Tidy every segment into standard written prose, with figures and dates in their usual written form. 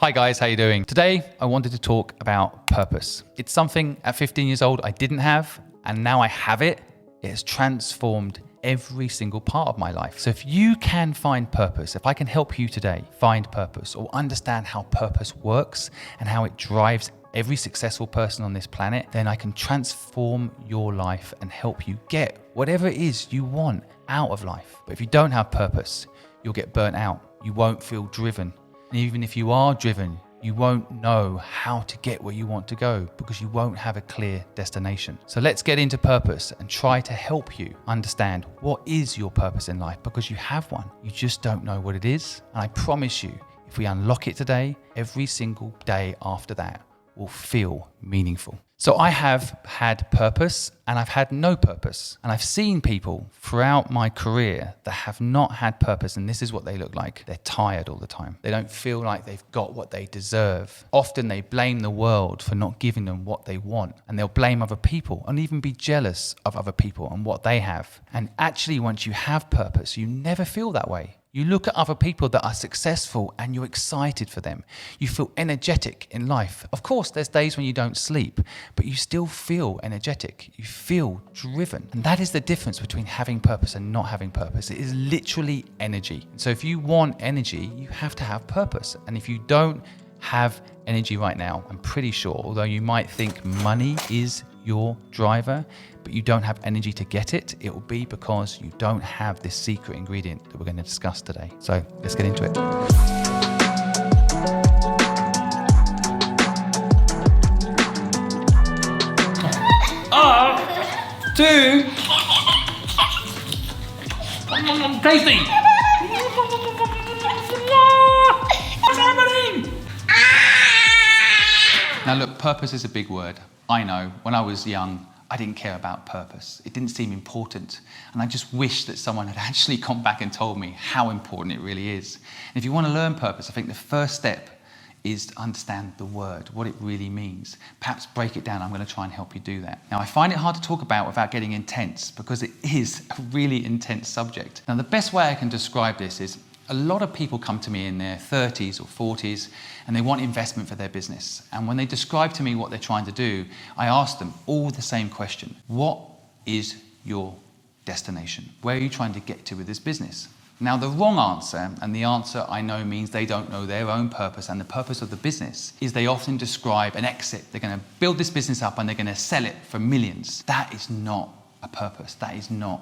Hi guys, how you doing? Today, I wanted to talk about purpose. It's something at 15 years old I didn't have, and now I have it. It has transformed every single part of my life. So if you can find purpose, if I can help you today find purpose or understand how purpose works and how it drives every successful person on this planet, then I can transform your life and help you get whatever it is you want out of life. But if you don't have purpose, you'll get burnt out. You won't feel driven. And even if you are driven, you won't know how to get where you want to go because you won't have a clear destination. So let's get into purpose and try to help you understand what is your purpose in life, because you have one. You just don't know what it is. And I promise you, if we unlock it today, every single day after that will feel meaningful. So I have had purpose and I've had no purpose. And I've seen people throughout my career that have not had purpose, and this is what they look like. They're tired all the time. They don't feel like they've got what they deserve. Often they blame the world for not giving them what they want, and they'll blame other people and even be jealous of other people and what they have. And actually, once you have purpose, you never feel that way. You look at other people that are successful and you're excited for them. You feel energetic in life. Of course, there's days when you don't sleep, but you still feel energetic. You feel driven. And that is the difference between having purpose and not having purpose. It is literally energy. So if you want energy, you have to have purpose. And if you don't have energy right now, I'm pretty sure, although you might think money is your driver, but you don't have energy to get it, it will be because you don't have this secret ingredient that we're going to discuss today. So let's get into it. 2 tasty. What's happening? Now look, purpose is a big word. I know, when I was young, I didn't care about purpose. It didn't seem important. And I just wish that someone had actually come back and told me how important it really is. And if you want to learn purpose, I think the first step is to understand the word, what it really means. Perhaps break it down. I'm going to try and help you do that. Now, I find it hard to talk about without getting intense, because it is a really intense subject. Now, the best way I can describe this is a lot of people come to me in their 30s or 40s and they want investment for their business. And when they describe to me what they're trying to do, I ask them all the same question. What is your destination? Where are you trying to get to with this business? Now, the wrong answer, and the answer I know means they don't know their own purpose and the purpose of the business, is they often describe an exit. They're going to build this business up and they're going to sell it for millions. That is not a purpose. That is not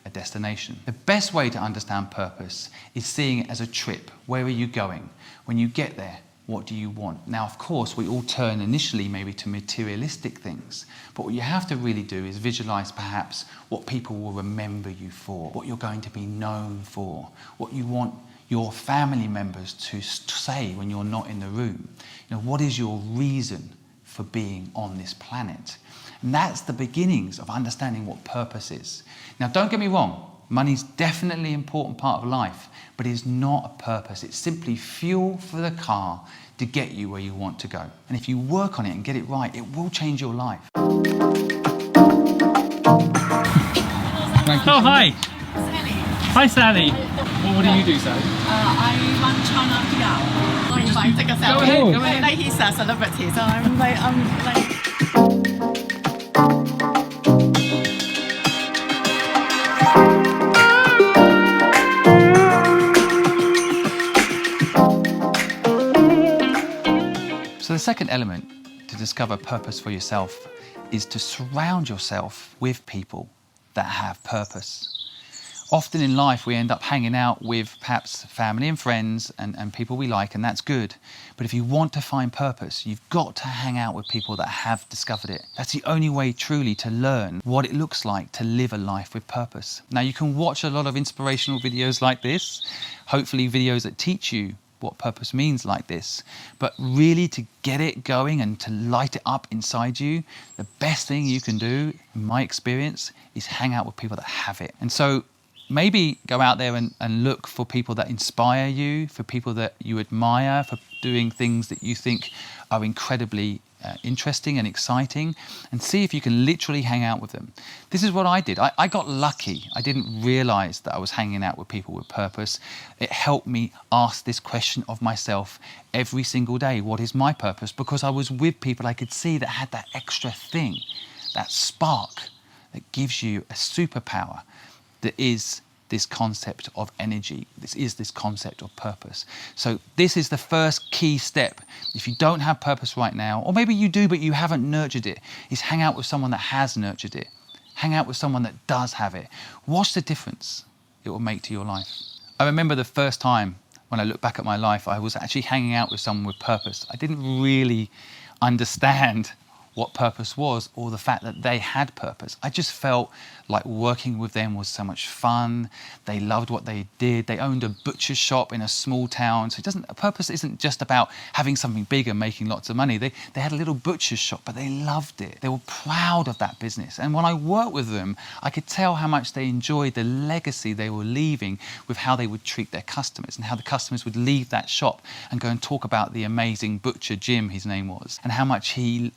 a destination. The best way to understand purpose is seeing it as a trip. Where are you going? When you get there, what do you want? Now, of course, we all turn initially maybe to materialistic things, but what you have to really do is visualize perhaps what people will remember you for, what you're going to be known for, what you want your family members to say when you're not in the room. You know, what is your reason for being on this planet? And that's the beginnings of understanding what purpose is. Now, don't get me wrong, money's definitely an important part of life, but it's not a purpose. It's simply fuel for the car to get you where you want to go. And if you work on it and get it right, it will change your life. Thank you. Oh, hi. Sally. Hi, Sally. What do you do, Sally? I run China PR. Like, if I take a selfie, Go ahead, go ahead. like he's a celebrity, so I'm like. So the second element to discover purpose for yourself is to surround yourself with people that have purpose. Often in life, we end up hanging out with perhaps family and friends and people we like, and that's good. But if you want to find purpose, you've got to hang out with people that have discovered it. That's the only way truly to learn what it looks like to live a life with purpose. Now, you can watch a lot of inspirational videos like this, hopefully videos that teach you what purpose means like this, but really to get it going and to light it up inside you, the best thing you can do, in my experience, is hang out with people that have it. And so maybe go out there and look for people that inspire you, for people that you admire, for doing things that you think are incredibly interesting and exciting, and see if you can literally hang out with them. This is what I did. I got lucky. I didn't realize that I was hanging out with people with purpose. It helped me ask this question of myself every single day. What is my purpose? Because I was with people I could see that had that extra thing, that spark that gives you a superpower that is this concept of energy. This is this concept of purpose. So this is the first key step. If you don't have purpose right now, or maybe you do but you haven't nurtured it, is hang out with someone that has nurtured it. Hang out with someone that does have it. Watch the difference it will make to your life. I remember the first time when I look back at my life, I was actually hanging out with someone with purpose. I didn't really understand what purpose was, or the fact that they had purpose. I just felt like working with them was so much fun. They loved what they did. They owned a butcher's shop in a small town. So purpose isn't just about having something big and making lots of money. They had a little butcher's shop, but they loved it. They were proud of that business. And when I worked with them, I could tell how much they enjoyed the legacy they were leaving with how they would treat their customers, and how the customers would leave that shop and go and talk about the amazing butcher, Jim, his name was, and how much he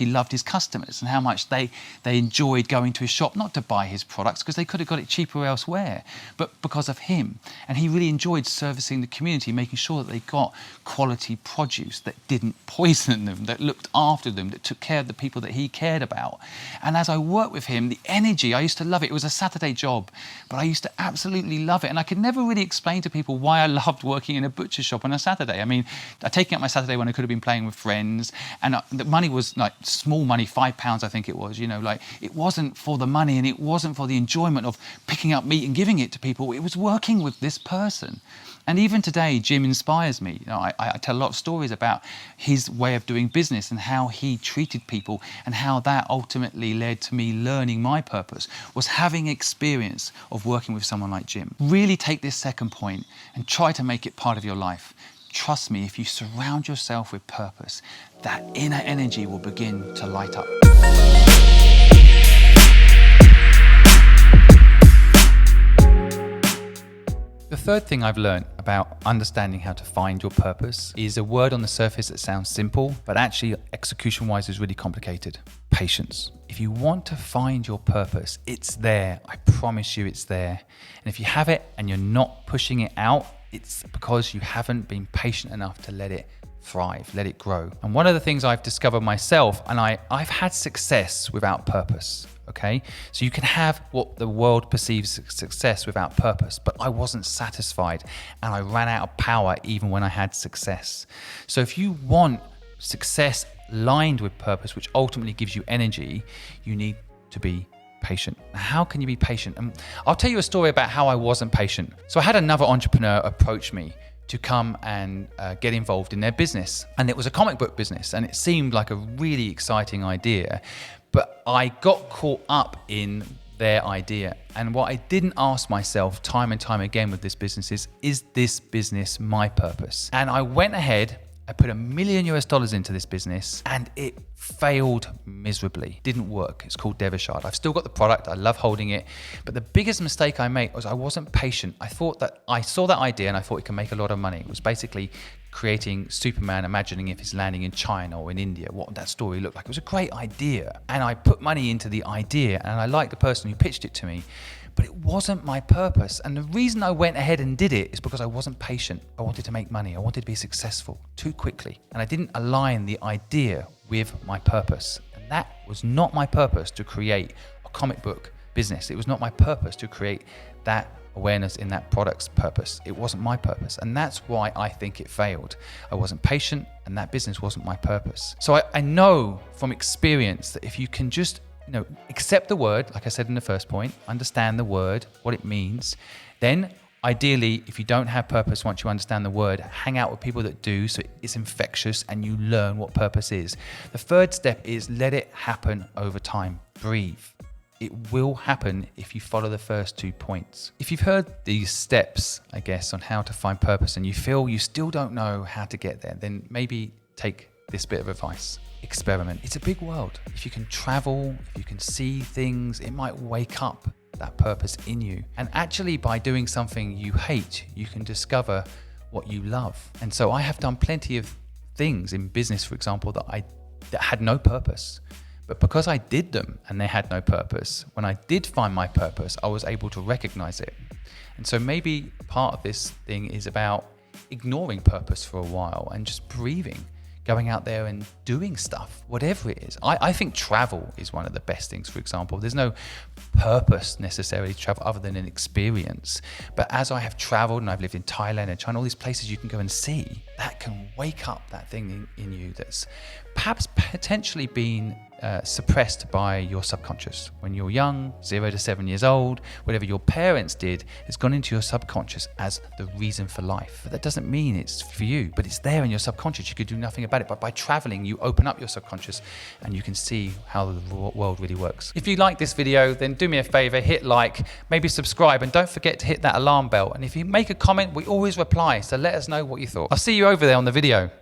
loved his customers, and how much they enjoyed going to his shop, not to buy his products because they could have got it cheaper elsewhere, but because of him. And he really enjoyed servicing the community, making sure that they got quality produce that didn't poison them, that looked after them, that took care of the people that he cared about. And as I worked with him, the energy, I used to love it. It was a Saturday job, but I used to absolutely love it. And I could never really explain to people why I loved working in a butcher shop on a Saturday. I mean, taking out my Saturday when I could have been playing with friends, and the money was like small money, £5 I think it was, like it wasn't for the money, and it wasn't for the enjoyment of picking up meat and giving it to people. It was working with this person. And even today, Jim inspires me. I tell a lot of stories about his way of doing business and how he treated people, and how that ultimately led to me learning my purpose, was having experience of working with someone like Jim. Really take this second point and try to make it part of your life. Trust me, if you surround yourself with purpose, that inner energy will begin to light up. The third thing I've learned about understanding how to find your purpose is a word on the surface that sounds simple, but actually execution-wise is really complicated. Patience. If you want to find your purpose, it's there. I promise you it's there. And if you have it and you're not pushing it out, it's because you haven't been patient enough to let it thrive, let it grow. And one of the things I've discovered myself, and I've had success without purpose, okay? So you can have what the world perceives as success without purpose, but I wasn't satisfied, and I ran out of power even when I had success. So if you want success lined with purpose, which ultimately gives you energy, you need to be patient. How can you be patient? And I'll tell you a story about how I wasn't patient. So I had another entrepreneur approach me to come and get involved in their business. And it was a comic book business, and it seemed like a really exciting idea, but I got caught up in their idea. And what I didn't ask myself time and time again with this business is this business my purpose? And I went ahead, I put $1 million into this business, and it failed miserably. Didn't work. It's called Devishard. I've still got the product. I love holding it. But the biggest mistake I made was I wasn't patient. I thought that I saw that idea and I thought it could make a lot of money. It was basically creating Superman, imagining if he's landing in China or in India, what that story looked like. It was a great idea. And I put money into the idea, and I liked the person who pitched it to me. But it wasn't my purpose. And the reason I went ahead and did it is because I wasn't patient. I wanted to make money. I wanted to be successful too quickly. And I didn't align the idea with my purpose. And that was not my purpose to create a comic book business. It was not my purpose to create that awareness in that product's purpose. It wasn't my purpose. And that's why I think it failed. I wasn't patient, and that business wasn't my purpose. So I know from experience that if you can just accept the word, like I said in the first point, understand the word, what it means. Then ideally, if you don't have purpose, once you understand the word, hang out with people that do, so it's infectious and you learn what purpose is. The third step is let it happen over time. Breathe. It will happen if you follow the first 2 points. If you've heard these steps, I guess, on how to find purpose, and you feel you still don't know how to get there, then maybe take this bit of advice. Experiment. It's a big world. If you can travel, if you can see things, it might wake up that purpose in you. And actually, by doing something you hate, you can discover what you love. And so I have done plenty of things in business, for example, that I that had no purpose. But because I did them and they had no purpose, when I did find my purpose, I was able to recognize it. And so maybe part of this thing is about ignoring purpose for a while and just breathing, going out there and doing stuff, whatever it is. I think travel is one of the best things, for example. There's no purpose necessarily to travel other than an experience. But as I have traveled and I've lived in Thailand and China, all these places you can go and see, that can wake up that thing in you that's perhaps potentially been suppressed by your subconscious. When you're young, 0 to 7 years old, whatever your parents did has gone into your subconscious as the reason for life. But that doesn't mean it's for you, but it's there in your subconscious. You could do nothing about it. But by traveling, you open up your subconscious and you can see how the world really works. If you like this video, then do me a favor, hit like, maybe subscribe, and don't forget to hit that alarm bell. And if you make a comment, we always reply. So let us know what you thought. I'll see you over there on the video.